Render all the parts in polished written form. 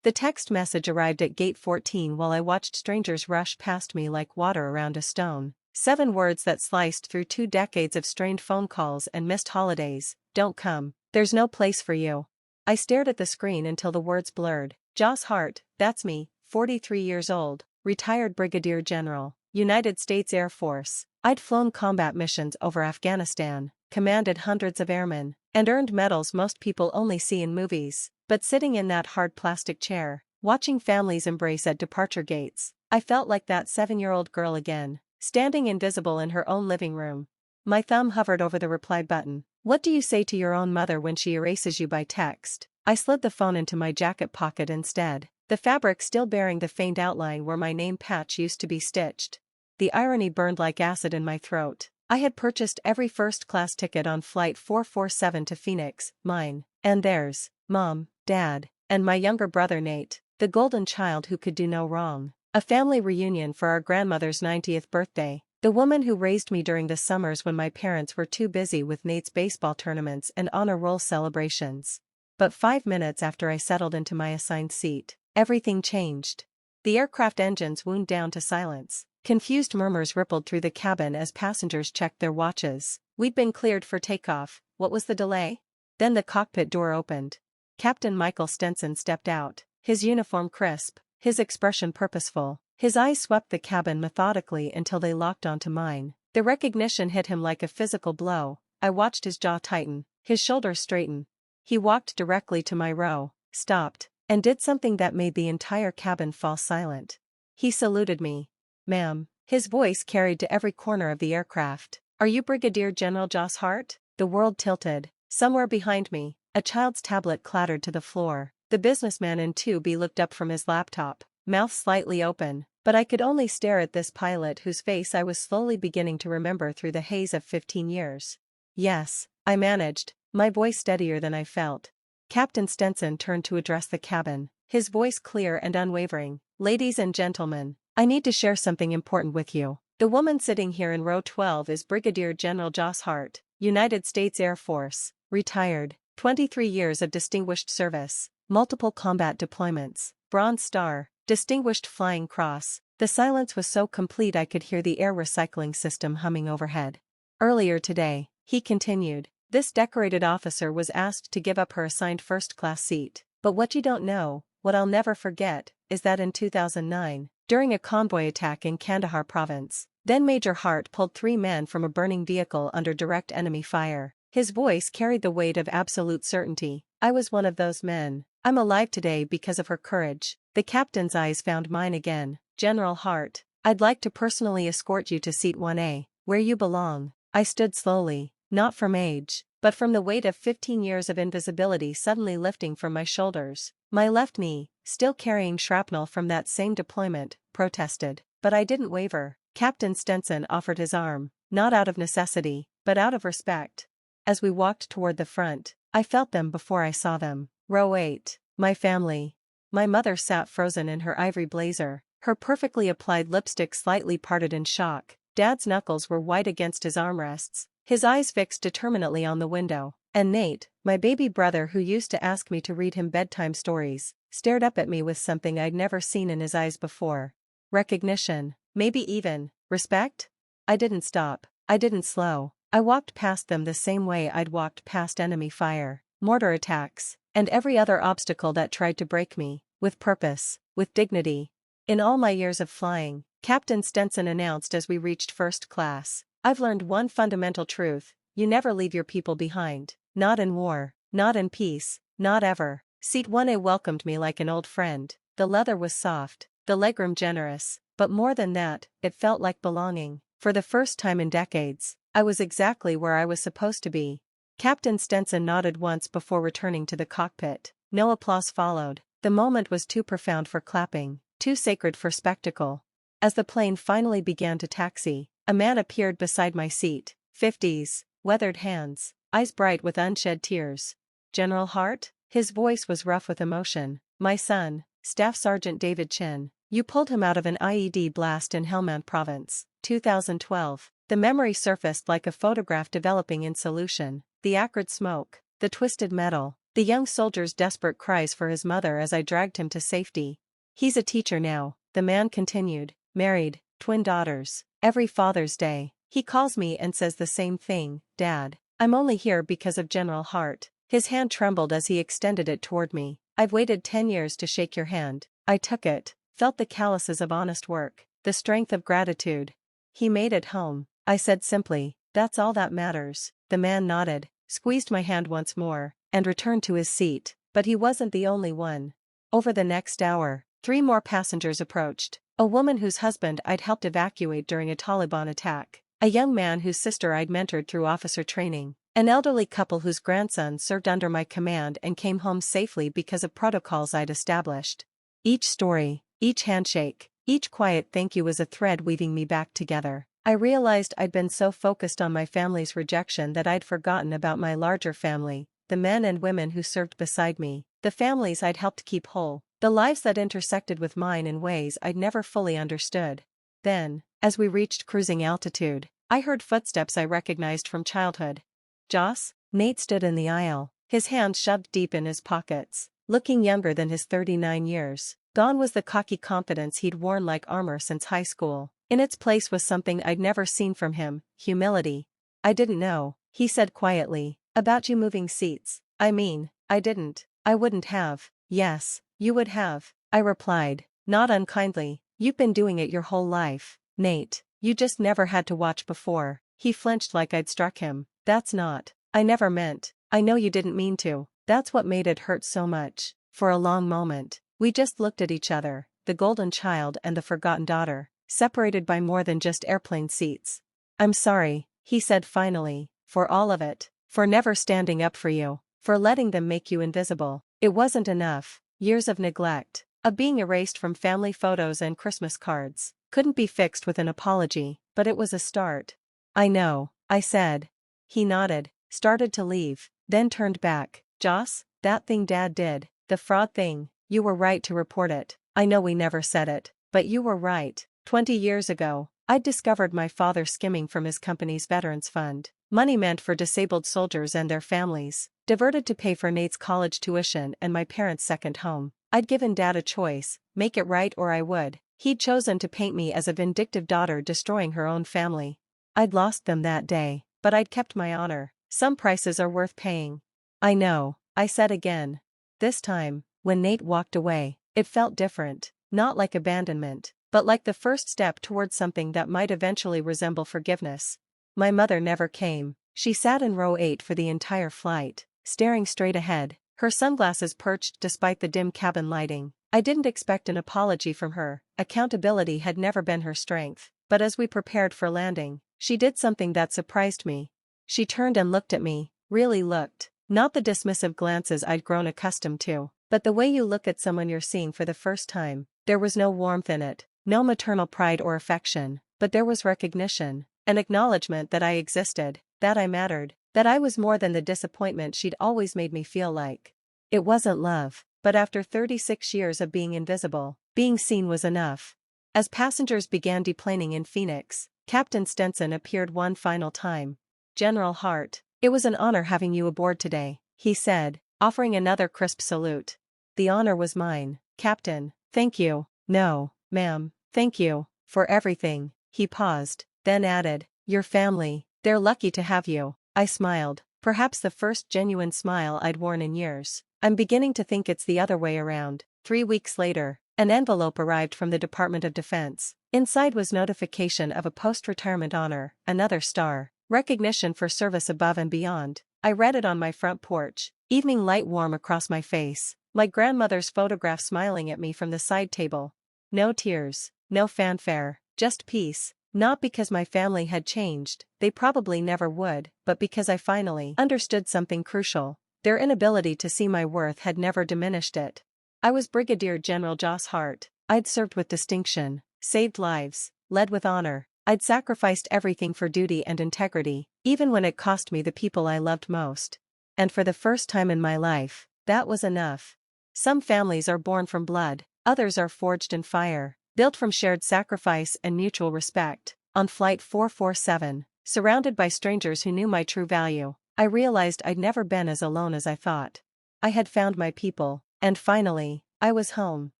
The text message arrived at gate 14 while I watched strangers rush past me like water around a stone. 7 words that sliced through 2 decades of strained phone calls and missed holidays. Don't come. There's no place for you. I stared at the screen until the words blurred. Joss Hart, that's me, 43 years old, retired Brigadier General, United States Air Force. I'd flown combat missions over Afghanistan, commanded hundreds of airmen, and earned medals most people only see in movies. But sitting in that hard plastic chair, watching families embrace at departure gates, I felt like that 7-year-old girl again, standing invisible in her own living room. My thumb hovered over the reply button. What do you say to your own mother when she erases you by text? I slid the phone into my jacket pocket instead, the fabric still bearing the faint outline where my name patch used to be stitched. The irony burned like acid in my throat. I had purchased every first-class ticket on Flight 447 to Phoenix, mine, and theirs, Mom, Dad, and my younger brother Nate, the golden child who could do no wrong. A family reunion for our grandmother's 90th birthday. The woman who raised me during the summers when my parents were too busy with Nate's baseball tournaments and honor roll celebrations. But 5 minutes after I settled into my assigned seat, everything changed. The aircraft engines wound down to silence. Confused murmurs rippled through the cabin as passengers checked their watches. We'd been cleared for takeoff. What was the delay? Then the cockpit door opened. Captain Michael Stenson stepped out, his uniform crisp, his expression purposeful. His eyes swept the cabin methodically until they locked onto mine. The recognition hit him like a physical blow. I watched his jaw tighten, his shoulders straighten. He walked directly to my row, stopped, and did something that made the entire cabin fall silent. He saluted me. Ma'am. His voice carried to every corner of the aircraft. Are you Brigadier General Joss Hart? The world tilted. Somewhere behind me, a child's tablet clattered to the floor. The businessman in 2B looked up from his laptop, mouth slightly open. But I could only stare at this pilot whose face I was slowly beginning to remember through the haze of 15 years. Yes, I managed, my voice steadier than I felt. Captain Stenson turned to address the cabin, his voice clear and unwavering. Ladies and gentlemen, I need to share something important with you. The woman sitting here in row 12 is Brigadier General Joss Hart, United States Air Force, retired, 23 years of distinguished service, multiple combat deployments, Bronze Star, Distinguished Flying Cross. The silence was so complete I could hear the air recycling system humming overhead. Earlier today, he continued, this decorated officer was asked to give up her assigned first-class seat. But what you don't know, what I'll never forget, is that in 2009, during a convoy attack in Kandahar province, then Major Hart pulled 3 men from a burning vehicle under direct enemy fire. His voice carried the weight of absolute certainty. I was one of those men. I'm alive today because of her courage. The captain's eyes found mine again. General Hart, I'd like to personally escort you to seat 1A, where you belong. I stood slowly, not from age, but from the weight of 15 years of invisibility suddenly lifting from my shoulders. My left knee, still carrying shrapnel from that same deployment, protested. But I didn't waver. Captain Stenson offered his arm, not out of necessity, but out of respect. As we walked toward the front, I felt them before I saw them. Row 8, my family. My mother sat frozen in her ivory blazer, her perfectly applied lipstick slightly parted in shock. Dad's knuckles were white against his armrests, his eyes fixed determinately on the window. And Nate, my baby brother who used to ask me to read him bedtime stories, stared up at me with something I'd never seen in his eyes before. Recognition, maybe even respect? I didn't stop, I didn't slow. I walked past them the same way I'd walked past enemy fire, mortar attacks, and every other obstacle that tried to break me, with purpose, with dignity. In all my years of flying, Captain Stenson announced as we reached first class, I've learned one fundamental truth: you never leave your people behind, not in war, not in peace, not ever. Seat 1A welcomed me like an old friend. The leather was soft, the legroom generous, but more than that, it felt like belonging. For the first time in decades, I was exactly where I was supposed to be. Captain Stenson nodded once before returning to the cockpit. No applause followed. The moment was too profound for clapping, too sacred for spectacle. As the plane finally began to taxi, a man appeared beside my seat, 50s, weathered hands, eyes bright with unshed tears. General Hart? His voice was rough with emotion. My son, Staff Sergeant David Chin. You pulled him out of an IED blast in Helmand Province, 2012. The memory surfaced like a photograph developing in solution. The acrid smoke, the twisted metal, The young soldier's desperate cries for his mother as I dragged him to safety. He's a teacher now, the man continued, married, twin daughters. Every Father's Day, he calls me and says the same thing, Dad. I'm only here because of General Hart. His hand trembled as he extended it toward me. I've waited 10 years to shake your hand. I took it, felt the calluses of honest work, the strength of gratitude. He made it home, I said simply. That's all that matters. The man nodded, squeezed my hand once more, and returned to his seat, but he wasn't the only one. Over the next hour, 3 more passengers approached. A woman whose husband I'd helped evacuate during a Taliban attack. A young man whose sister I'd mentored through officer training. An elderly couple whose grandson served under my command and came home safely because of protocols I'd established. Each story, each handshake, each quiet thank you was a thread weaving me back together. I realized I'd been so focused on my family's rejection that I'd forgotten about my larger family, the men and women who served beside me, the families I'd helped keep whole, the lives that intersected with mine in ways I'd never fully understood. Then, as we reached cruising altitude, I heard footsteps I recognized from childhood. Joss? Nate stood in the aisle, his hands shoved deep in his pockets, looking younger than his 39 years. Gone was the cocky confidence he'd worn like armor since high school. In its place was something I'd never seen from him, humility. I didn't know, he said quietly, about you moving seats. I mean, I didn't. I wouldn't have. Yes, you would have, I replied, not unkindly. You've been doing it your whole life, Nate. You just never had to watch before. He flinched like I'd struck him. That's not. I never meant. I know you didn't mean to. That's what made it hurt so much. For a long moment, we just looked at each other, the golden child and the forgotten daughter, separated by more than just airplane seats. I'm sorry, he said finally, for all of it, for never standing up for you, for letting them make you invisible. It wasn't enough. Years of neglect, of being erased from family photos and Christmas cards, couldn't be fixed with an apology, but it was a start. I know, I said. He nodded, started to leave, then turned back. Joss, that thing Dad did, the fraud thing, you were right to report it. I know we never said it, but you were right. 20 years ago, I'd discovered my father skimming from his company's Veterans Fund, money meant for disabled soldiers and their families, diverted to pay for Nate's college tuition and my parents' second home. I'd given Dad a choice, make it right or I would. He'd chosen to paint me as a vindictive daughter destroying her own family. I'd lost them that day, but I'd kept my honor. Some prices are worth paying. I know, I said again. This time, when Nate walked away, it felt different, not like abandonment, but like the first step towards something that might eventually resemble forgiveness. My mother never came. She sat in row 8 for the entire flight, staring straight ahead, her sunglasses perched despite the dim cabin lighting. I didn't expect an apology from her. Accountability had never been her strength, but as we prepared for landing, she did something that surprised me. She turned and looked at me, really looked, not the dismissive glances I'd grown accustomed to, but the way you look at someone you're seeing for the first time. There was no warmth in it, no maternal pride or affection, but there was recognition, an acknowledgement that I existed, that I mattered, that I was more than the disappointment she'd always made me feel like. It wasn't love, but after 36 years of being invisible, being seen was enough. As passengers began deplaning in Phoenix, Captain Stenson appeared one final time. General Hart, it was an honor having you aboard today, he said, offering another crisp salute. The honor was mine, Captain. Thank you. No, ma'am, thank you, for everything. He paused, then added, your family, they're lucky to have you. I smiled, perhaps the first genuine smile I'd worn in years. I'm beginning to think it's the other way around. 3 weeks later, an envelope arrived from the Department of Defense. Inside was notification of a post-retirement honor, another star, recognition for service above and beyond. I read it on my front porch, evening light warm across my face, my grandmother's photograph smiling at me from the side table. No tears, no fanfare, just peace, not because my family had changed, they probably never would, but because I finally understood something crucial. Their inability to see my worth had never diminished it. I was Brigadier General Joss Hart. I'd served with distinction, saved lives, led with honor. I'd sacrificed everything for duty and integrity, even when it cost me the people I loved most. And for the first time in my life, that was enough. Some families are born from blood, others are forged in fire, built from shared sacrifice and mutual respect. On Flight 447, surrounded by strangers who knew my true value, I realized I'd never been as alone as I thought. I had found my people, and finally, I was home.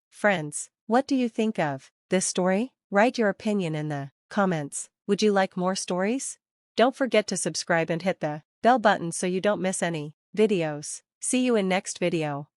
Friends, what do you think of this story? Write your opinion in the comments. Would you like more stories? Don't forget to subscribe and hit the bell button so you don't miss any videos. See you in next video.